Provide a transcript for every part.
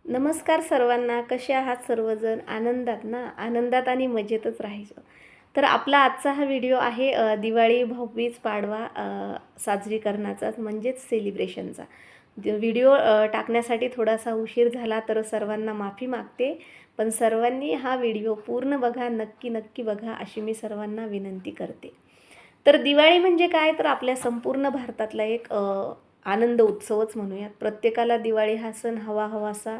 नमस्कार सर्वांना. कसे आहात सर्वजण? आनंदात ना? आनंदात आणि मजेतच राहायचं. तर आपला आजचा हा व्हिडिओ आहे दिवाळी, भाऊबीज, पाडवा साजरी करण्याचा म्हणजेच सेलिब्रेशनचा. व्हिडिओ टाकण्यासाठी थोडासा उशीर झाला तर सर्वांना माफी मागते. पण सर्वांनी हा व्हिडिओ पूर्ण बघा, नक्की बघा अशी मी सर्वांना विनंती करते. तर दिवाळी म्हणजे काय? तर आपल्या संपूर्ण भारतातला एक आनंद उत्सवच म्हणूयात. प्रत्येकाला दिवाळी हा सण हवाहवासा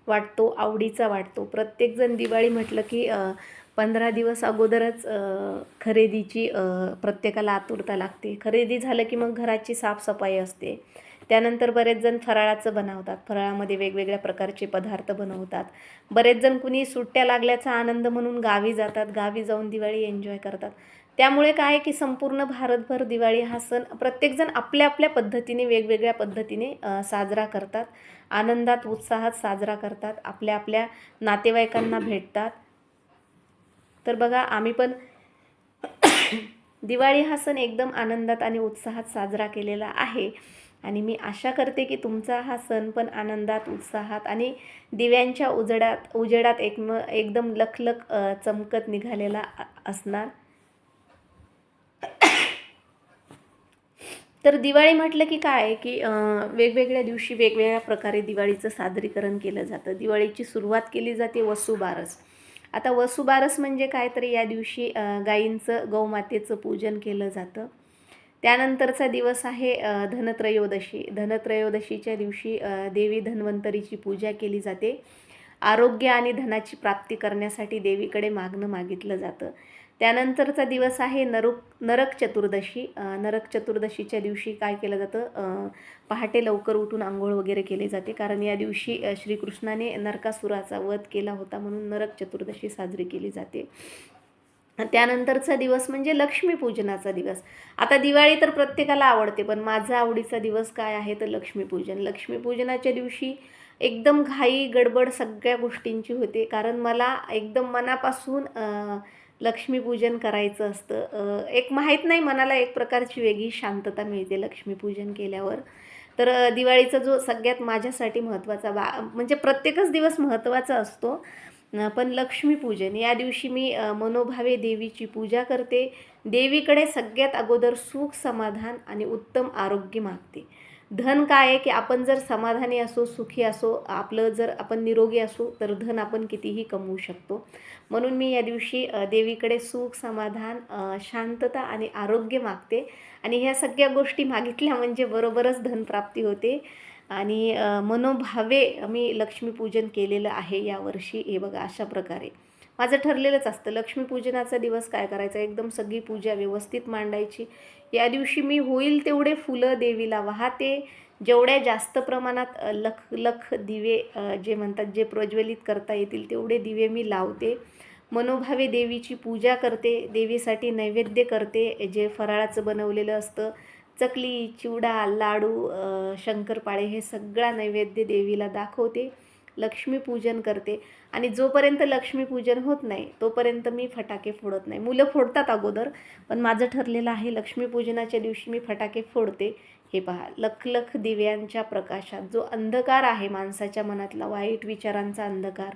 वाटतो, आवडीचा वाटतो. प्रत्येकजण दिवाळी म्हटलं की 15 दिवस अगोदरच खरेदीची प्रत्येकाला आतुरता लागते. खरेदी झालं की मग घराची साफसफाई असते. त्यानंतर बरेच जण फराळाचं बनवतात. फराळामध्ये वेगवेगळ्या प्रकारचे पदार्थ बनवतात. बरेच जण कुणी सुट्ट्या लागल्याचा आनंद म्हणून गावी जातात. गावी जाऊन दिवाळी एन्जॉय करतात. त्यामुळे काय आहे की संपूर्ण भारतभर दिवाळी हा सण प्रत्येकजण आपल्या आपल्या पद्धतीने, वेगवेगळ्या पद्धतीने साजरा करतात. आनंदात, उत्साहात साजरा करतात. आपल्या आपल्या नातेवाईकांना भेटतात. तर बघा आम्ही पण दिवाळी हा सण एकदम आनंदात आणि उत्साहात साजरा केलेला आहे. आणि मी आशा करते की तुमचा हा सण पण आनंदात, उत्साहात आणि दिव्यांच्या उजेडात एकदम लखलख चमकत निघालेला असणार. तर दिवाळी म्हटलं की काय आहे की वेगवेगळ्या दिवशी वेगवेगळ्या प्रकारे दिवाळीचं सादरीकरण केलं जातं. दिवाळीची सुरुवात केली जाते वसुबारस. आता वसुबारस म्हणजे काय? तर या दिवशी गाईंचं, गौमातेचं पूजन केलं जातं. त्यानंतरचा दिवस आहे धनत्रयोदशी. धनत्रयोदशीच्या दिवशी देवी धन्वंतरीची पूजा केली जाते. आरोग्य आणि धनाची प्राप्ती करण्यासाठी देवीकडे मागणं मागितलं जातं. त्यानंतरचा दिवस आहे नरक चतुर्दशी. नरक चतुर्दशीच्या दिवशी काय केलं जातं? पहाटे लवकर उठून आंघोळ वगैरे केली जाते. कारण या दिवशी श्रीकृष्णाने नरकासुराचा वध केला होता, म्हणून नरक चतुर्दशी साजरी केली जाते. त्यानंतरचा दिवस म्हणजे लक्ष्मीपूजनाचा दिवस. आता दिवाळी तर प्रत्येकाला आवडते, पण माझा आवडीचा दिवस काय आहे? तर लक्ष्मीपूजन. लक्ष्मीपूजनाच्या दिवशी एकदम घाई गडबड सगळ्या गोष्टींची होते. कारण मला एकदम मनापासून लक्ष्मीपूजन करायचं असतं. एक माहीत नाही, मनाला एक प्रकारची वेगळी शांतता मिळते लक्ष्मीपूजन केल्यावर. तर दिवाळीचा जो सगळ्यात माझ्यासाठी महत्त्वाचा म्हणजे प्रत्येकच दिवस महत्त्वाचा असतो. पण लक्ष्मीपूजन या दिवशी मी मनोभावे देवीची पूजा करते. देवीकडे सगळ्यात अगोदर सुख, समाधान आणि उत्तम आरोग्य मागते. धन काय आहे की आपण जर समाधानी असो, सुखी असो, आपलं जर आपण निरोगी असू तर धन आपण कितीही कमवू शकतो. म्हणून मी या दिवशी देवीकडे सुख, समाधान, शांतता आणि आरोग्य मागते. आणि ह्या सगळ्या गोष्टी मागितल्या म्हणजे बरोबरच धनप्राप्ती होते. आणि मनोभावे मी लक्ष्मीपूजन केलेलं आहे यावर्षी. हे बघा अशा प्रकारे माझं ठरलेलंच असतं. लक्ष्मीपूजनाचा दिवस काय करायचा? एकदम सगळी पूजा व्यवस्थित मांडायची. या दिवशी मी होईल तेवढे फुलं देवीला वाहते. जेवढ्या जास्त प्रमाणात लख दिवे जे म्हणतात, जे प्रज्वलित करता येतील तेवढे दिवे मी लावते. मनोभावे देवीची पूजा करते. देवीसाठी नैवेद्य करते. जे फराळाचं बनवलेलं असतं, चकली, चिवडा, लाडू, शंकरपाळे, हे सगळा नैवेद्य देवीला दाखवते. लक्ष्मीपूजन करते. आणि जोपर्यंत लक्ष्मीपूजन होत नाही तोपर्यंत मी फटाके फोडत नाही. मुलं फोडतात अगोदर, पण माझं ठरलेलं आहे लक्ष्मीपूजनाच्या दिवशी मी फटाके फोडते. हे पहा, लख दिव्यांच्या प्रकाशात जो अंधकार आहे माणसाच्या मनातला, वाईट विचारांचा अंधकार,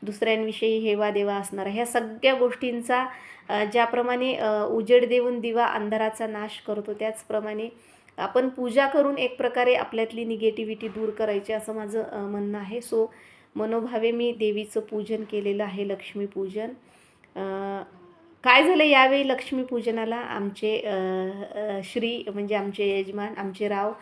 दुसऱ्यांविषयी हेवा-देवा असणारा, ह्या सगळ्या गोष्टींचा ज्याप्रमाणे उजेड देऊन दिवा अंधाराचा नाश करतो, त्याचप्रमाणे आपण पूजा करून एक प्रकारे आपल्यातली निगेटिव्हिटी दूर करायची, असं माझं म्हणणं आहे. सो मनोभावे मी देवीचं पूजन केलेलं आहे, लक्ष्मीपूजन. काय झालं यावेळी लक्ष्मीपूजनाला, आमचे श्री म्हणजे आमचे यजमान, आमचे राव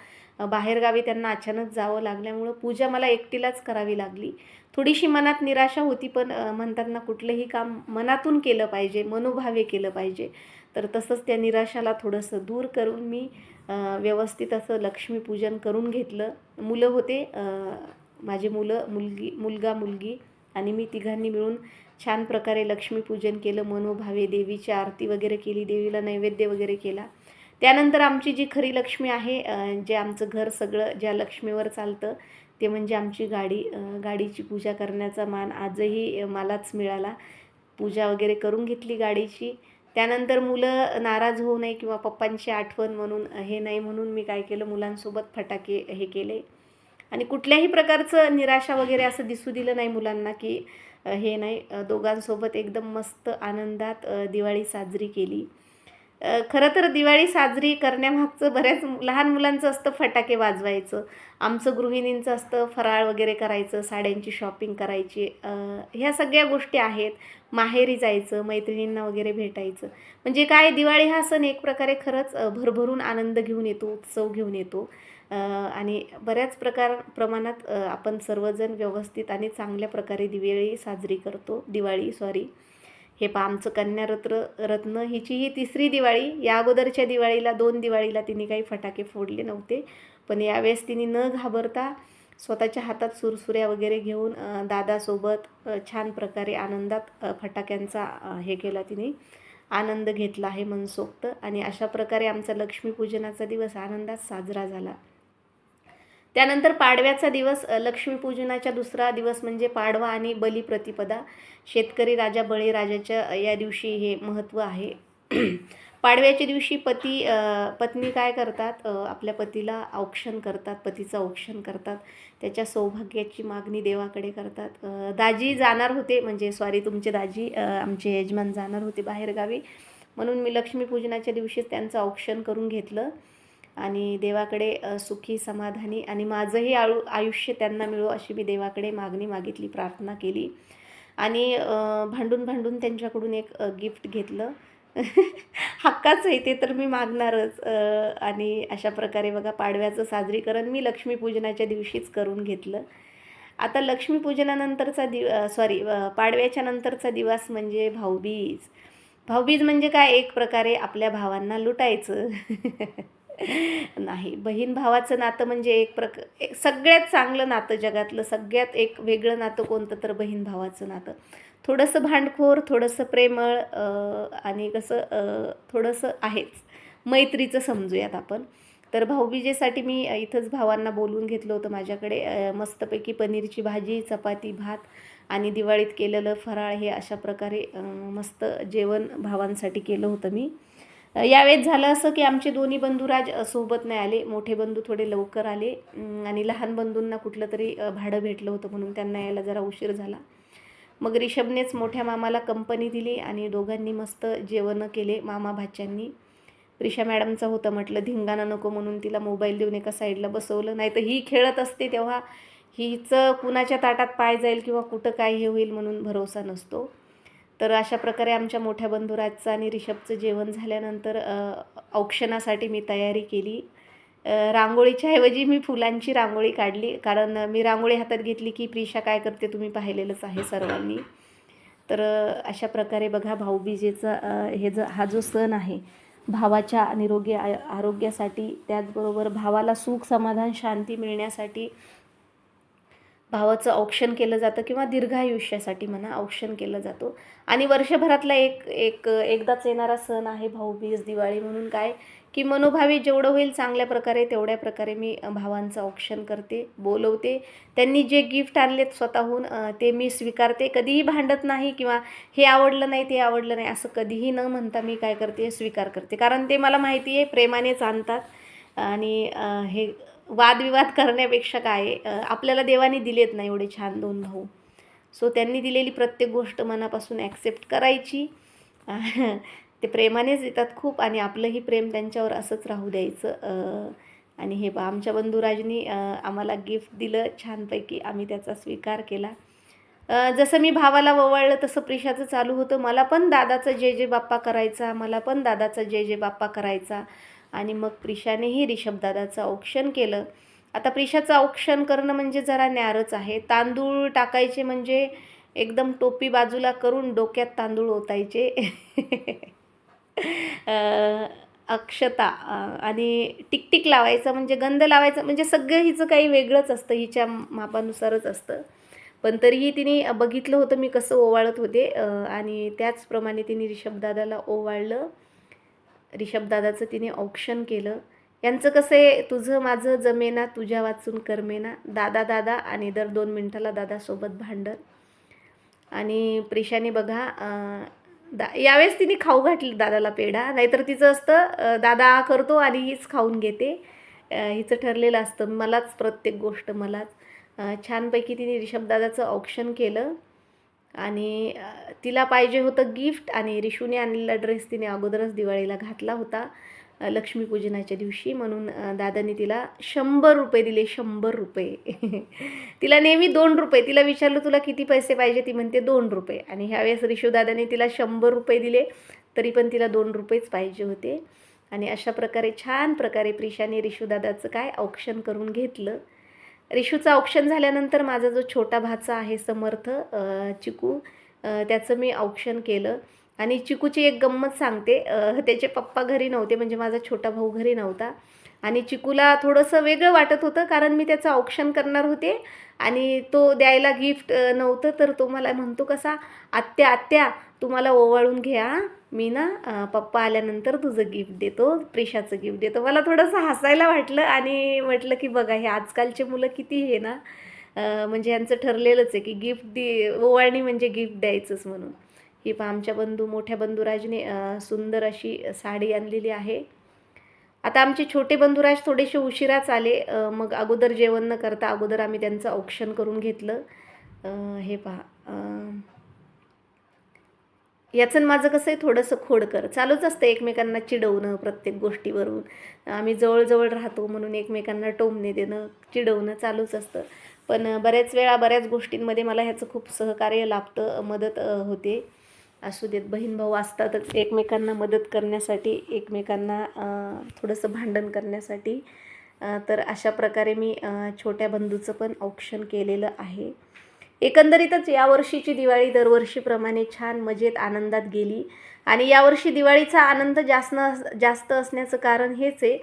बाहेरगावी, त्यांना अचानक जावं लागल्यामुळं पूजा मला एकटीलाच करावी लागली. थोडीशी मनात निराशा होती, पण म्हणतात ना, कुठलंही काम मनातून केलं पाहिजे, मनोभावे केलं पाहिजे. तर तसंच त्या निराशाला थोडंसं दूर करून मी व्यवस्थित असं लक्ष्मीपूजन करून घेतलं. मुलं होते, माझे मुलगा मुलगी आणि मी तिघांनी मिळून छान प्रकारे लक्ष्मीपूजन केलं. मनोभावे देवीची आरती वगैरे केली, देवीला नैवेद्य वगैरे केला. त्यानंतर आमची जी खरी लक्ष्मी आहे, जे आमचं घर सगळं ज्या लक्ष्मीवर चालतं, ते म्हणजे आमची गाडी. गाडीची पूजा करण्याचा मान आजही मलाच मिळाला. पूजा वगैरे करून घेतली गाडीची. त्यानंतर मुलं नाराज होऊ नये किंवा पप्पांची आठवण म्हणून हे नाही, म्हणून मी काय केलं, मुलांसोबत फटाके हे केले. आणि कुठल्याही प्रकारचं निराशा वगैरे असं दिसू दिलं नाही मुलांना, की हे नाही. दोघांसोबत एकदम मस्त आनंदात दिवाळी साजरी केली. खरं तर दिवाळी साजरी करण्यामागचं बऱ्याच लहान मुलांचं असतं फटाके वाजवायचं. आमचं गृहिणींचं असतं फराळ वगैरे करायचं, साड्यांची शॉपिंग करायची. ह्या सगळ्या गोष्टी आहेत. माहेरी जायचं, मैत्रिणींना वगैरे भेटायचं. म्हणजे काय, दिवाळी हा सण एक प्रकारे खरंच भरभरून आनंद घेऊन येतो, उत्सव घेऊन येतो. आणि बऱ्याच प्रमाणात आपण सर्वजण व्यवस्थित आणि चांगल्या प्रकारे दिवाळी सॉरी. हे पहा, आमचं रत्न हिची ही तिसरी दिवाळी. या अगोदरच्या दिवाळीला 2 दिवाळीला तिने काही फटाके फोडले नव्हते. पण यावेळेस तिने न घाबरता स्वतःच्या हातात सुरसुऱ्या वगैरे घेऊन दादासोबत छान प्रकारे आनंदात फटाक्यांचा हे केला तिने. आनंद घेतला आहे मनसोक्त. आणि अशा प्रकारे आमचा लक्ष्मीपूजनाचा दिवस आनंदात साजरा झाला. त्यानंतर पाडव्याचा दिवस, लक्ष्मीपूजनाचा दुसरा दिवस म्हणजे पाडवा आणि बलिप्रतिपदा. शेतकरी राजा बळीराजाच्या या दिवशी हे महत्त्व आहे. पाडव्याच्या दिवशी पत्नी काय करतात, आपल्या पतीला औक्षण करतात, पतीचं औक्षण करतात, त्याच्या सौभाग्याची मागणी देवाकडे करतात. दाजी जाणार होते, म्हणजे सॉरी तुमचे दाजी, आमचे यजमान जाणार होते बाहेरगावी, म्हणून मी लक्ष्मीपूजनाच्या दिवशीच त्यांचं औक्षण करून घेतलं आणि देवाकडे सुखी समाधानी आणि माझंही आयुष्य त्यांना मिळो अशी मी देवाकडे मागणी मागितली, प्रार्थना केली. आणि भांडून भांडून त्यांच्याकडून एक गिफ्ट घेतलं. हक्काचं आहे ते तर मी मागणारच. आणि अशा प्रकारे बघा, पाडव्याचं साजरीकरण मी लक्ष्मीपूजनाच्या दिवशीच करून घेतलं. आता लक्ष्मीपूजनानंतरचा पाडव्याच्या नंतरचा दिवस म्हणजे भाऊबीज. भाऊबीज म्हणजे काय, एक प्रकारे आपल्या भावांना लुटायचं. नाही, बहीण भावाचं नातं म्हणजे सगळ्यात चांगलं नातं, जगातलं सगळ्यात एक वेगळं नातं कोणतं, तर बहीण भावाचं नातं. थोडंसं भांडखोर, थोडंसं प्रेमळ, आणि कसं थोडंसं आहेच मैत्रीचं समजूयात आपण. तर भाऊबीजेसाठी मी इथंच भावांना बोलवून घेतलं होतं माझ्याकडे. मस्तपैकी पनीरची भाजी, चपाती, भात आणि दिवाळीत केलेलं फराळ, हे अशा प्रकारे मस्त जेवण भावांसाठी केलं होतं मी. यावेळेस झालं असं की आमचे दोन्ही बंधुराज सोबत नाही आले. मोठे बंधू थोडे लवकर आले आणि लहान बंधूंना कुठलं तरी भाडं भेटलं होतं, म्हणून त्यांना यायला जरा उशीर झाला. मग रिषभनेच मोठ्या मामाला कंपनी दिली आणि दोघांनी मस्त जेवणं केले मामा भाच्यांनी. प्रिशा मॅडमचा होतं, म्हटलं धिंगाणं नको म्हणून तिला मोबाईल देऊन एका साईडला बसवलं. नाही तर ही खेळत असते तेव्हा हिचं कुणाच्या ताटात पाय जाईल किंवा कुठं काय हे होईल म्हणून भरोसा नसतो. तर अशा प्रकारे आमच्या मोठ्या बंधुराजचं आणि रिषभचं जेवण झाल्यानंतर औक्षणासाठी मी तयारी केली. रांगोळीच्या ऐवजी मी फुलांची रांगोळी काढली, कारण मी रांगोळी हातात घेतली की प्रिशा काय करते तुम्ही पाहिलेलंच आहे सर्वांनी. तर अशा प्रकारे बघा, भाऊबीजेचा हा जो सण आहे, भावाच्या निरोगी आरोग्यासाठी, त्याचबरोबर भावाला सुख समाधान शांती मिळण्यासाठी भावाचं औक्षण केलं जातं, किंवा दीर्घायुष्यासाठी म्हणा औक्षण केलं जातो. आणि वर्षभरातला एकदाच येणारा सण आहे भाऊबीज, दिवाळी. म्हणून काय की मनोभावे जेवढं होईल चांगल्या प्रकारे तेवढ्या प्रकारे मी भावांचं औक्षण करते, बोलवते. त्यांनी जे गिफ्ट आणलेत स्वतःहून ते मी स्वीकारते. कधीही भांडत नाही किंवा हे आवडलं नाही ते आवडलं नाही असं कधीही न म्हणता मी काय करते, स्वीकार करते. कारण ते मला माहिती आहे प्रेमानेच आणतात. आणि हे वादविवाद करण्यापेक्षा काय, आपल्याला देवाने दिलेत ना एवढे छान 2 भाऊ, सो त्यांनी दिलेली प्रत्येक गोष्ट मनापासून ॲक्सेप्ट करायची. ते प्रेमानेच देतात खूप, आणि आपलंही प्रेम त्यांच्यावर असंच राहू द्यायचं. आणि हे आमच्या बंधुराजनी आम्हाला गिफ्ट दिलं छानपैकी, आम्ही त्याचा स्वीकार केला. जसं मी भावाला ओवाळलं तसं प्रिशाचं चालू होतं, मला पण दादाचा जय जय बाप्पा करायचा, मला पण दादाचा जय जय बाप्पा करायचा. आणि मग प्रिशानेही रिषभदादाचं औक्षण केलं. आता प्रिशाचं औक्षण करणं म्हणजे जरा न्यारच आहे. तांदूळ टाकायचे म्हणजे एकदम टोपी बाजूला करून डोक्यात तांदूळ ओतायचे. अक्षता आणि टिकटिक लावायचं, म्हणजे गंध लावायचं, म्हणजे सगळं हिचं काही वेगळंच असतं, हिच्या मापानुसारच असतं. पण तरीही तिने बघितलं होतं मी कसं ओवाळत होते, आणि त्याचप्रमाणे तिने रिषभदादाला ओवाळलं. रिषभदादाचं तिने औक्षण केलं. यांचं कसं आहे, तुझं माझं जमेना, तुझ्या वाचून करमेना, दादा दादा, आणि दर 2 मिनिटाला दादासोबत भांडण. आणि प्रिशाने बघा, यावेळेस तिने खाऊ घातली दादाला पेढा, नाहीतर तिचं असतं दादा करतो आणि हीच खाऊन घेते. हिचं ठरलेलं असतं मलाच, प्रत्येक गोष्ट मलाच. छानपैकी तिने रिषभदादाचं औक्षण केलं आणि तिला पाहिजे होतं गिफ्ट, आणि रिशूने आणलेला ड्रेस तिने अगोदरच दिवाळीला घातला होता लक्ष्मीपूजनाच्या दिवशी, म्हणून दादाने तिला 100 रुपये दिले. 100 रुपये. तिला नेहमी 2 रुपये. तिला विचारलं तुला किती पैसे पाहिजे, ती म्हणते 2 रुपये. आणि ह्यावेळेस रिशूदादाने तिला 100 रुपये दिले, तरी पण तिला 2 रुपयेच पाहिजे होते. आणि अशा प्रकारे छान प्रकारे प्रिशाने रिशूदादाचं काय औक्षण करून घेतलं. रिशूचं औक्षण झाल्यानंतर माझा जो छोटा भाचा आहे समर्थ, चिकू, त्याचं मी औक्षण केलं. आणि चिकूची एक गंमत सांगते. त्याचे पप्पा घरी नव्हते, म्हणजे माझा छोटा भाऊ घरी नव्हता, आणि चिकूला थोडंसं वेगळं वाटत होतं, कारण मी त्याचं औक्षण करणार होते आणि तो द्यायला गिफ्ट नव्हतं. तर तो मला म्हणतो कसा, आत्या आत्या तुम्हाला ओवाळून घ्या, मी ना पप्पा आल्यानंतर तुझं गिफ्ट देतो, प्रिशाचं गिफ्ट देतो. मला थोडंसं हसायला वाटलं आणि म्हटलं की बघा हे आजकालचे मुलं किती हे ना, म्हणजे यांचं ठरलेलंच आहे की गिफ्ट ओवाळणी म्हणजे गिफ्ट द्यायचंच म्हणून. ही पहा आमच्या मोठ्या बंधुराजने सुंदर अशी साडी आणलेली आहे. आता आमचे छोटे बंधुराज थोडेसे उशिराच आले. मग अगोदर जेवण न करता अगोदर आम्ही त्यांचं औक्षण करून घेतलं. हे पहा, याचं माझं कसं आहे, थोडंसं खोडकर चालूच असतं एकमेकांना चिडवणं प्रत्येक गोष्टीवरून. आम्ही जवळजवळ राहतो म्हणून एकमेकांना टोमणे देणं, चिडवणं चालूच असतं. पण बऱ्याच वेळा बऱ्याच गोष्टींमध्ये मला ह्याचं खूप सहकार्य लाभतं, मदत होते. असू देत, बहीण भाऊ असतातच एकमेकांना मदत करण्यासाठी, एकमेकांना थोडंसं भांडण करण्यासाठी. तर अशा प्रकारे मी छोट्या बंधूचं पण औक्षण केलेलं आहे. एकंदरीतच यावर्षीची दिवाळी दरवर्षीप्रमाणे छान मजेत आनंदात गेली. आणि यावर्षी दिवाळीचा आनंद जास्त असण्याचं कारण हेच आहे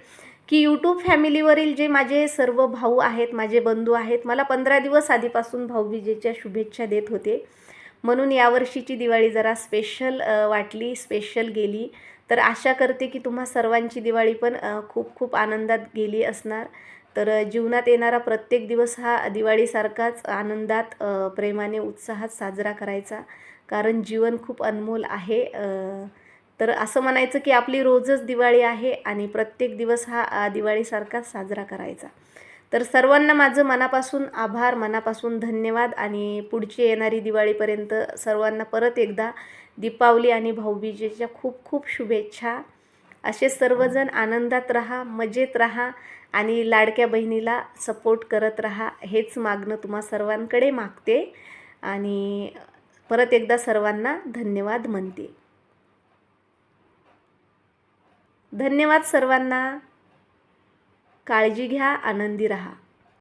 की यूट्यूब फॅमिलीवरील जे माझे सर्व भाऊ आहेत, माझे बंधू आहेत, मला 15 दिवस आधीपासून भाऊबीजेच्या शुभेच्छा देत होते. म्हणून यावर्षीची दिवाळी जरा स्पेशल वाटली, स्पेशल गेली. तर आशा करते की तुम्हा सर्वांची दिवाळी पण खूप खूप आनंदात गेली असणार. तर जीवनात येणारा प्रत्येक दिवस हा दिवाळीसारखाच आनंदात, प्रेमाने, उत्साहात साजरा करायचा, कारण जीवन खूप अनमोल आहे. तर असं म्हणायचं की आपली रोजच दिवाळी आहे आणि प्रत्येक दिवस हा दिवाळीसारखाच साजरा करायचा. तर सर्वांना माझं मनापासून आभार, मनापासून धन्यवाद. आणि पुढची येणारी दिवाळीपर्यंत सर्वांना परत एकदा दीपावली आणि भाऊबीजेच्या खूप खूप शुभेच्छा. असे सर्वजण आनंदात राहा, मजेत राहा आणि लाडक्या बहिणीला सपोर्ट करत राहा, हेच मागणं तुम्हा सर्वांकडे मागते. आणि परत एकदा सर्वांना धन्यवाद म्हणते. धन्यवाद सर्वांना. काळजी घ्या, आनंदी राहा.